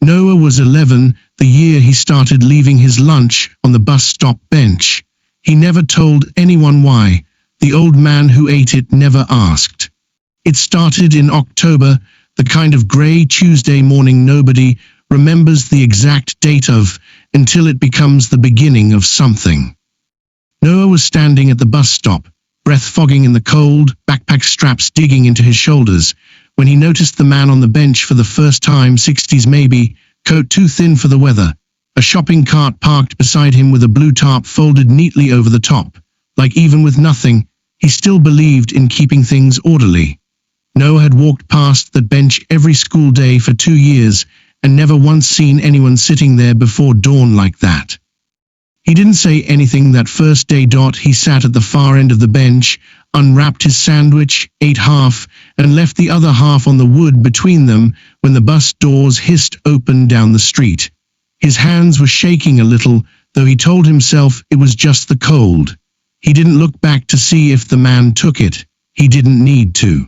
Noah was 11, the year he started leaving his lunch on the bus stop bench. He never told anyone why. The old man who ate it never asked. It started in October, the kind of grey Tuesday morning nobody remembers the exact date of until it becomes the beginning of something. Noah was standing at the bus stop, breath fogging in the cold, backpack straps digging into his shoulders, when he noticed the man on the bench for the first time, 60s maybe, coat too thin for the weather, a shopping cart parked beside him with a blue tarp folded neatly over the top. Like even with nothing, he still believed in keeping things orderly. Noah had walked past that bench every school day for 2 years and never once seen anyone sitting there before dawn like that. He didn't say anything that first day. He sat at the far end of the bench, unwrapped his sandwich, ate half, and left the other half on the wood between them when the bus doors hissed open down the street. His hands were shaking a little, though he told himself it was just the cold. He didn't look back to see if the man took it. He didn't need to.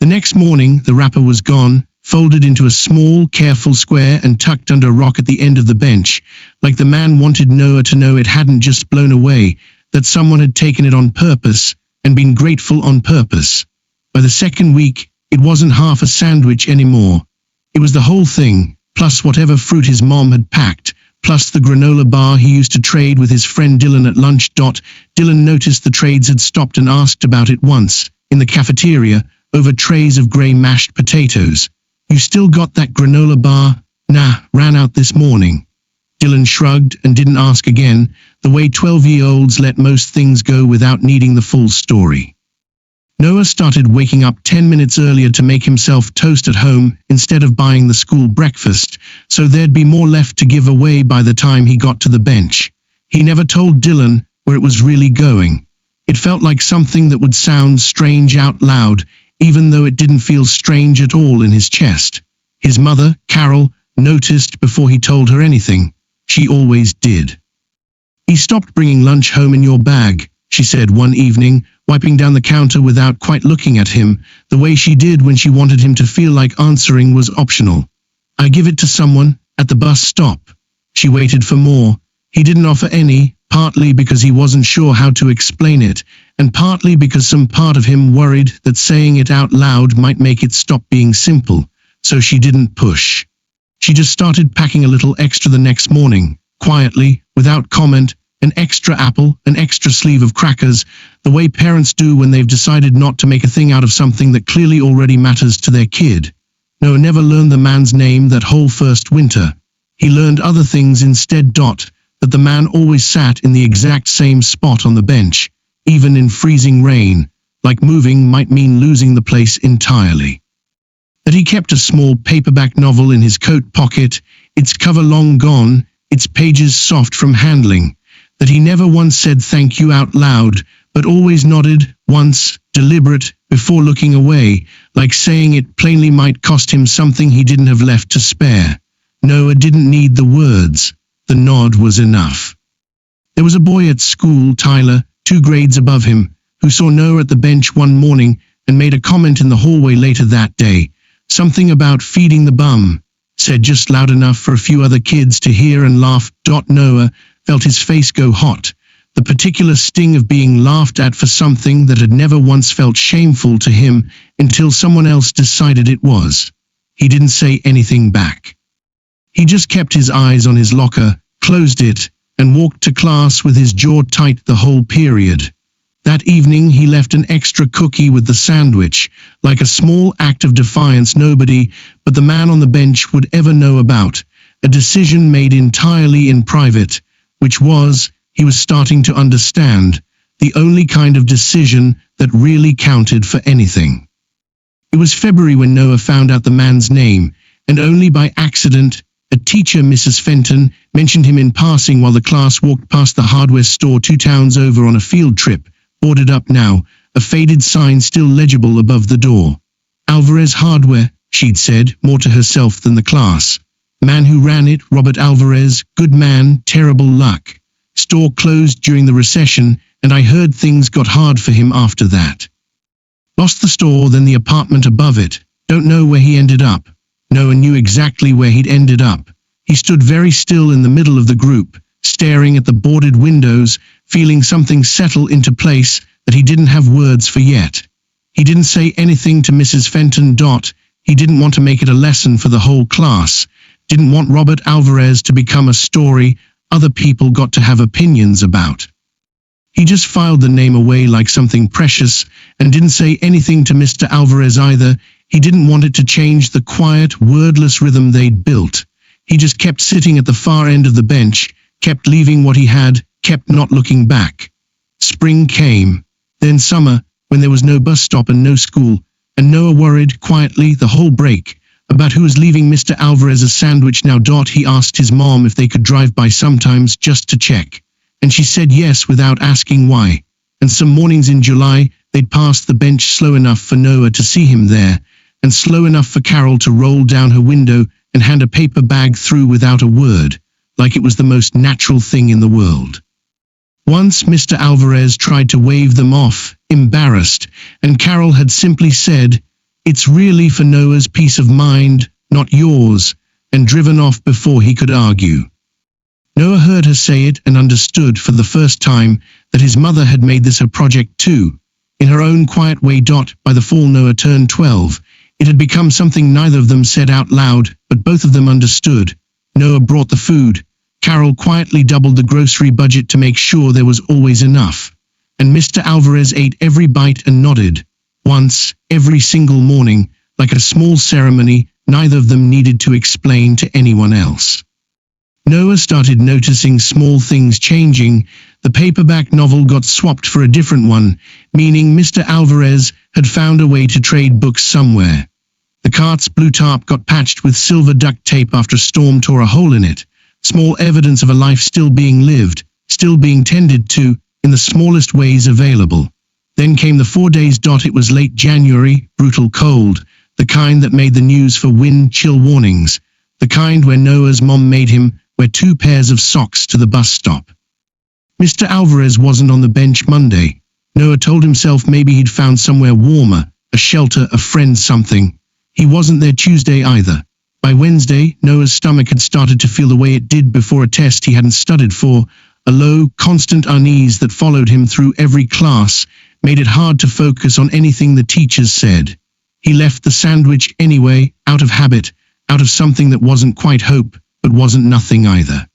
The next morning, the wrapper was gone, folded into a small, careful square and tucked under a rock at the end of the bench, like the man wanted Noah to know it hadn't just blown away, that someone had taken it on purpose and been grateful on purpose. By the second week, it wasn't half a sandwich anymore. It was the whole thing, plus whatever fruit his mom had packed, plus the granola bar he used to trade with his friend Dylan at lunch. Dylan noticed the trades had stopped and asked about it once, in the cafeteria, over trays of grey mashed potatoes. "You still got that granola bar?" "Nah, ran out this morning." Dylan shrugged and didn't ask again, the way 12-year-olds let most things go without needing the full story. Noah started waking up 10 minutes earlier to make himself toast at home instead of buying the school breakfast, so there'd be more left to give away by the time he got to the bench. He never told Dylan where it was really going. It felt like something that would sound strange out loud, even though it didn't feel strange at all in his chest. His mother, Carol, noticed before he told her anything. She always did. "He stopped bringing lunch home in your bag," she said one evening, wiping down the counter without quite looking at him, the way she did when she wanted him to feel like answering was optional. "I give it to someone at the bus stop." She waited for more. He didn't offer any, partly because he wasn't sure how to explain it, and partly because some part of him worried that saying it out loud might make it stop being simple, so she didn't push. She just started packing a little extra the next morning, quietly, without comment, an extra apple, an extra sleeve of crackers, the way parents do when they've decided not to make a thing out of something that clearly already matters to their kid. Noah never learned the man's name that whole first winter. He learned other things instead. That the man always sat in the exact same spot on the bench, even in freezing rain, like moving might mean losing the place entirely. That he kept a small paperback novel in his coat pocket, its cover long gone, its pages soft from handling. That he never once said thank you out loud, but always nodded, once, deliberate, before looking away, like saying it plainly might cost him something he didn't have left to spare. Noah didn't need the words. The nod was enough. There was a boy at school, Tyler, 2 grades above him, who saw Noah at the bench one morning and made a comment in the hallway later that day. Something about feeding the bum, said just loud enough for a few other kids to hear and laugh. Noah felt his face go hot, the particular sting of being laughed at for something that had never once felt shameful to him until someone else decided it was. He didn't say anything back. He just kept his eyes on his locker, closed it, and walked to class with his jaw tight the whole period. That evening he left an extra cookie with the sandwich, like a small act of defiance nobody but the man on the bench would ever know about, a decision made entirely in private, which was, he was starting to understand, the only kind of decision that really counted for anything. It was February when Noah found out the man's name, and only by accident. A teacher, Mrs. Fenton, mentioned him in passing while the class walked past the hardware store 2 towns over on a field trip, boarded up now, a faded sign still legible above the door. "Alvarez Hardware," she'd said, more to herself than the class. "Man who ran it, Robert Alvarez, good man, terrible luck. Store closed during the recession, and I heard things got hard for him after that. Lost the store, then the apartment above it. Don't know where he ended up. Noah knew exactly where he'd ended up. He stood very still in the middle of the group, staring at the boarded windows, feeling something settle into place that he didn't have words for yet. He didn't say anything to Mrs. Fenton. He didn't want to make it a lesson for the whole class, didn't want Robert Alvarez to become a story other people got to have opinions about. He just filed the name away like something precious and didn't say anything to Mr. Alvarez either. He didn't want it to change the quiet, wordless rhythm they'd built. He just kept sitting at the far end of the bench, kept leaving what he had, kept not looking back. Spring came, then summer, when there was no bus stop and no school, and Noah worried quietly the whole break about who was leaving Mr. Alvarez a sandwich now. He asked his mom if they could drive by sometimes just to check, and she said yes without asking why. And some mornings in July, they'd pass the bench slow enough for Noah to see him there, and slow enough for Carol to roll down her window and hand a paper bag through without a word, like it was the most natural thing in the world. Once Mr. Alvarez tried to wave them off, embarrassed, and Carol had simply said, "It's really for Noah's peace of mind, not yours," and driven off before he could argue. Noah heard her say it and understood for the first time that his mother had made this a project too, in her own quiet way. By the fall Noah turned 12, it had become something neither of them said out loud, but both of them understood. Noah brought the food. Carol quietly doubled the grocery budget to make sure there was always enough. And Mr. Alvarez ate every bite and nodded. Once, every single morning, like a small ceremony neither of them needed to explain to anyone else. Noah started noticing small things changing. The paperback novel got swapped for a different one, meaning Mr. Alvarez had found a way to trade books somewhere. The cart's blue tarp got patched with silver duct tape after a storm tore a hole in it. Small evidence of a life still being lived, still being tended to, in the smallest ways available. Then came the 4 days. It was late January, brutal cold, the kind that made the news for wind chill warnings, the kind where Noah's mom made him wear 2 pairs of socks to the bus stop. Mr. Alvarez wasn't on the bench Monday. Noah told himself maybe he'd found somewhere warmer, a shelter, a friend, something. He wasn't there Tuesday either. By Wednesday, Noah's stomach had started to feel the way it did before a test he hadn't studied for, a low, constant unease that followed him through every class, made it hard to focus on anything the teachers said. He left the sandwich anyway, out of habit, out of something that wasn't quite hope, but wasn't nothing either.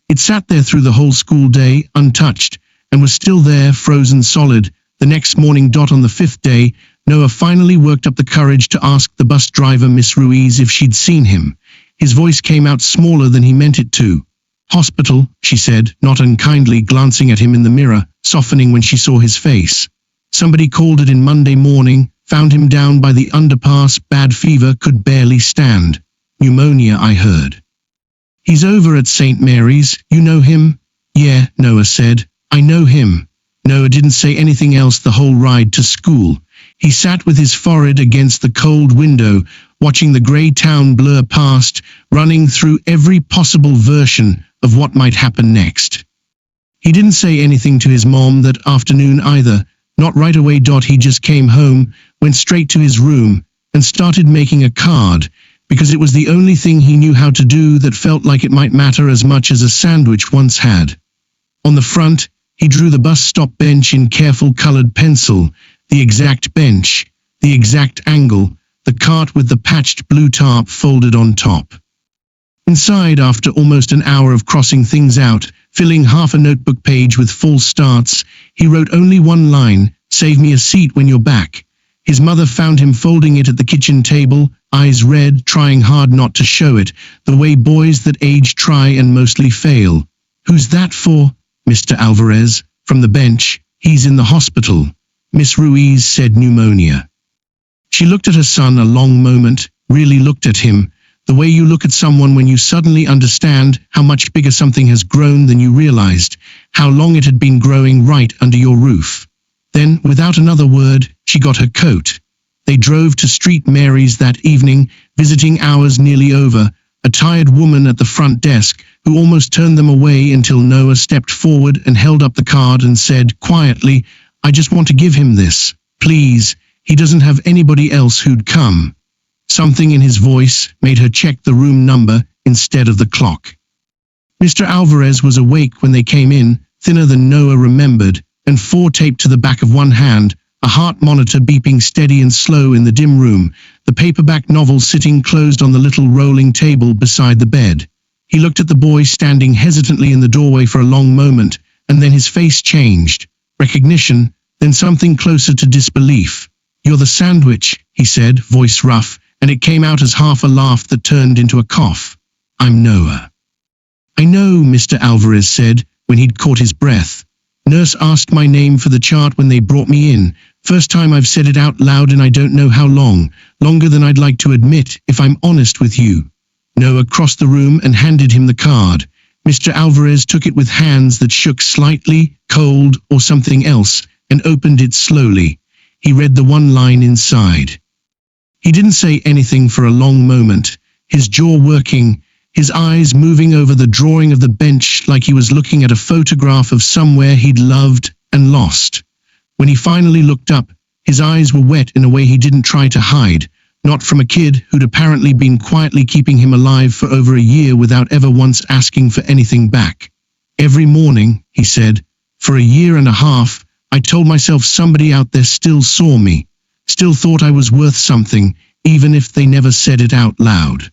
It sat there through the whole school day, untouched, and was still there, frozen solid. The next morning. On the 5th day, Noah finally worked up the courage to ask the bus driver, Miss Ruiz, if she'd seen him. His voice came out smaller than he meant it to. "Hospital," she said, not unkindly, glancing at him in the mirror, softening when she saw his face. "Somebody called it in Monday morning, found him down by the underpass, bad fever, could barely stand. Pneumonia, I heard." "He's over at St. Mary's, you know him?" "Yeah," Noah said, "I know him." Noah didn't say anything else the whole ride to school. He sat with his forehead against the cold window, watching the grey town blur past, running through every possible version of what might happen next. He didn't say anything to his mom that afternoon either, not right away. He just came home, went straight to his room, and started making a card, because it was the only thing he knew how to do that felt like it might matter as much as a sandwich once had. On the front, he drew the bus stop bench in careful colored pencil, the exact bench, the exact angle, the cart with the patched blue tarp folded on top. Inside, after almost an hour of crossing things out, filling half a notebook page with false starts, he wrote only one line, "Save me a seat when you're back." His mother found him folding it at the kitchen table, eyes red, trying hard not to show it, the way boys that age try and mostly fail. "Who's that for?" "Mr. Alvarez, from the bench. He's in the hospital." Miss Ruiz said pneumonia. She looked at her son a long moment, really looked at him, the way you look at someone when you suddenly understand how much bigger something has grown than you realized, how long it had been growing right under your roof. Then, without another word, she got her coat. They drove to St. Mary's that evening, visiting hours nearly over, a tired woman at the front desk who almost turned them away until Noah stepped forward and held up the card and said quietly, "I just want to give him this, please. He doesn't have anybody else who'd come." Something in his voice made her check the room number instead of the clock. Mr. Alvarez was awake when they came in, thinner than Noah remembered, and four taped to the back of one hand, a heart monitor beeping steady and slow in the dim room, the paperback novel sitting closed on the little rolling table beside the bed. He looked at the boy standing hesitantly in the doorway for a long moment, and then his face changed. Recognition, then something closer to disbelief. "You're the sandwich," he said, voice rough, and it came out as half a laugh that turned into a cough. "I'm Noah." "I know," Mr. Alvarez said, when he'd caught his breath. "Nurse asked my name for the chart when they brought me in. First time I've said it out loud in I don't know how long, longer than I'd like to admit, if I'm honest with you." Noah crossed the room and handed him the card. Mr. Alvarez took it with hands that shook slightly, cold or something else, and opened it slowly. He read the one line inside. He didn't say anything for a long moment, his jaw working, his eyes moving over the drawing of the bench like he was looking at a photograph of somewhere he'd loved and lost. When he finally looked up, his eyes were wet in a way he didn't try to hide, not from a kid who'd apparently been quietly keeping him alive for over a year without ever once asking for anything back. "Every morning," he said, "for a year and a half, I told myself somebody out there still saw me, still thought I was worth something, even if they never said it out loud.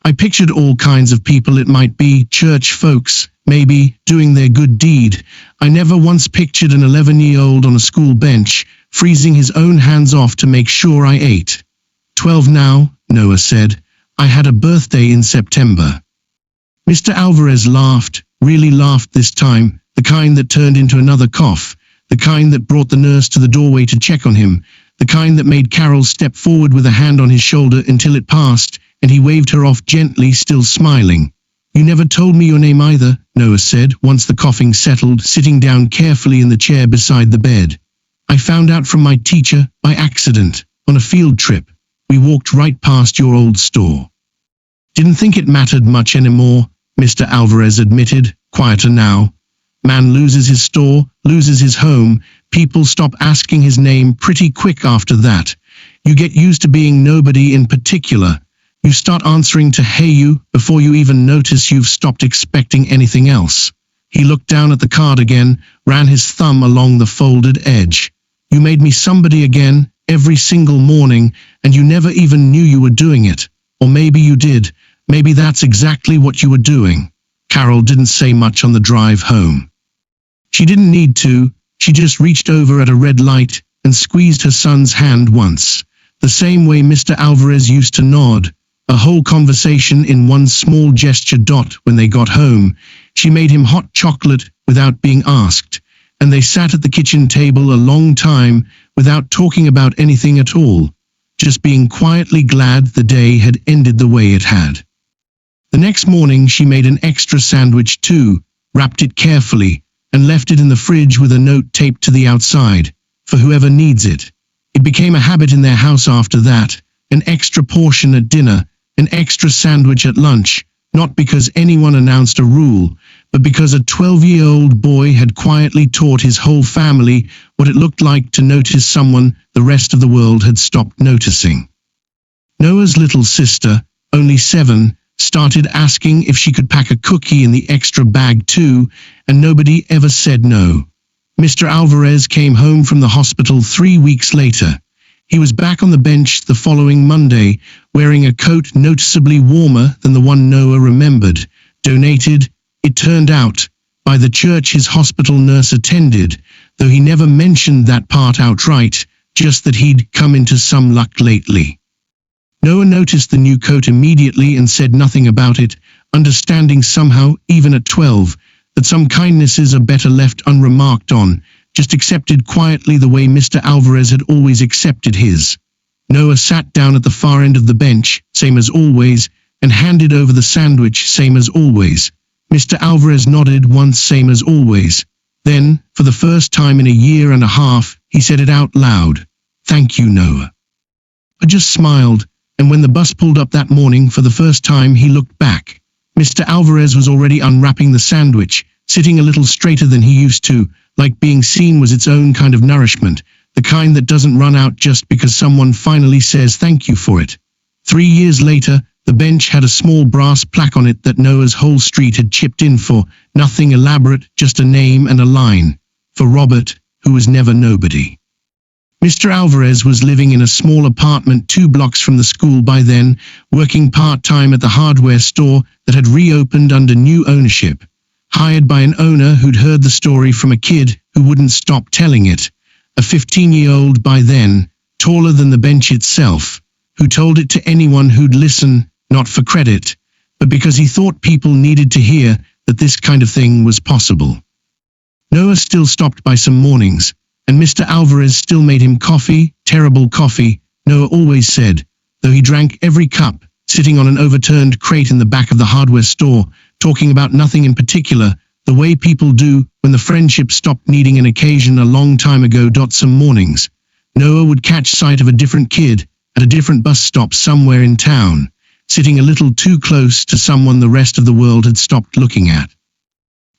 I pictured all kinds of people it might be, church folks, maybe, doing their good deed. I never once pictured an 11-year-old on a school bench, freezing his own hands off to make sure I ate. 12 now," Noah said. "I had a birthday in September." Mr. Alvarez laughed, really laughed this time, the kind that turned into another cough, the kind that brought the nurse to the doorway to check on him, the kind that made Carol step forward with a hand on his shoulder until it passed, and he waved her off gently, still smiling. "You never told me your name either," Noah said, once the coughing settled, sitting down carefully in the chair beside the bed. "I found out from my teacher, by accident, on a field trip. We walked right past your old store." "Didn't think it mattered much anymore," Mr. Alvarez admitted, quieter now. "Man loses his store, loses his home. People stop asking his name pretty quick after that. You get used to being nobody in particular. You start answering to hey you before you even notice you've stopped expecting anything else." He looked down at the card again, ran his thumb along the folded edge. "You made me somebody again, every single morning, and you never even knew you were doing it. Or maybe you did. Maybe that's exactly what you were doing." Carol didn't say much on the drive home. She didn't need to. She just reached over at a red light and squeezed her son's hand once, the same way Mr. Alvarez used to nod. A whole conversation in one small gesture. When they got home, she made him hot chocolate without being asked, and they sat at the kitchen table a long time without talking about anything at all, just being quietly glad the day had ended the way it had. The next morning she made an extra sandwich too, wrapped it carefully, and left it in the fridge with a note taped to the outside, for whoever needs it. It became a habit in their house after that, an extra portion at dinner, an extra sandwich at lunch, not because anyone announced a rule, but because a 12-year-old boy had quietly taught his whole family what it looked like to notice someone the rest of the world had stopped noticing. Noah's little sister, only 7, started asking if she could pack a cookie in the extra bag too, and nobody ever said no. Mr. Alvarez came home from the hospital 3 weeks later. He was back on the bench the following Monday, wearing a coat noticeably warmer than the one Noah remembered, donated, it turned out, by the church his hospital nurse attended, though he never mentioned that part outright, just that he'd come into some luck lately. Noah noticed the new coat immediately and said nothing about it, understanding somehow, even at 12, that some kindnesses are better left unremarked on, just accepted quietly the way Mr. Alvarez had always accepted his. Noah sat down at the far end of the bench, same as always, and handed over the sandwich, same as always. Mr. Alvarez nodded once, same as always. Then, for the first time in a year and a half, he said it out loud. "Thank you, Noah." I just smiled, and when the bus pulled up that morning for the first time he looked back. Mr. Alvarez was already unwrapping the sandwich, sitting a little straighter than he used to, like being seen was its own kind of nourishment, the kind that doesn't run out just because someone finally says thank you for it. 3 years later, the bench had a small brass plaque on it that Noah's whole street had chipped in for, nothing elaborate, just a name and a line. For Robert, who was never nobody. Mr. Alvarez was living in a small apartment 2 blocks from the school by then, working part-time at the hardware store that had reopened under new ownership, hired by an owner who'd heard the story from a kid who wouldn't stop telling it, a 15-year-old by then, taller than the bench itself, who told it to anyone who'd listen, not for credit, but because he thought people needed to hear that this kind of thing was possible. Noah still stopped by some mornings, and Mr. Alvarez still made him coffee, terrible coffee, Noah always said, though he drank every cup, sitting on an overturned crate in the back of the hardware store, talking about nothing in particular, the way people do when the friendship stopped needing an occasion a long time ago. Some mornings, Noah would catch sight of a different kid at a different bus stop somewhere in town, sitting a little too close to someone the rest of the world had stopped looking at.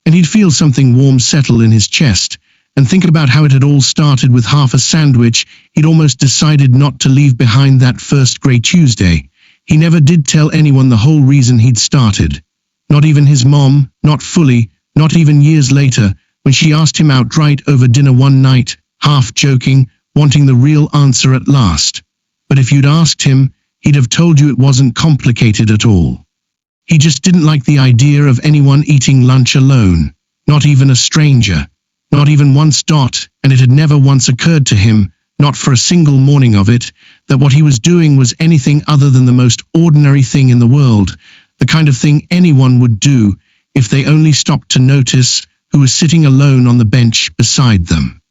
And he'd feel something warm settle in his chest, and think about how it had all started with half a sandwich he'd almost decided not to leave behind that first grey Tuesday. He never did tell anyone the whole reason he'd started. Not even his mom, not fully, not even years later, when she asked him outright over dinner one night, half joking, wanting the real answer at last. But if you'd asked him, he'd have told you it wasn't complicated at all. He just didn't like the idea of anyone eating lunch alone, not even a stranger. Not even once. And it had never once occurred to him, not for a single morning of it, that what he was doing was anything other than the most ordinary thing in the world, the kind of thing anyone would do if they only stopped to notice who was sitting alone on the bench beside them.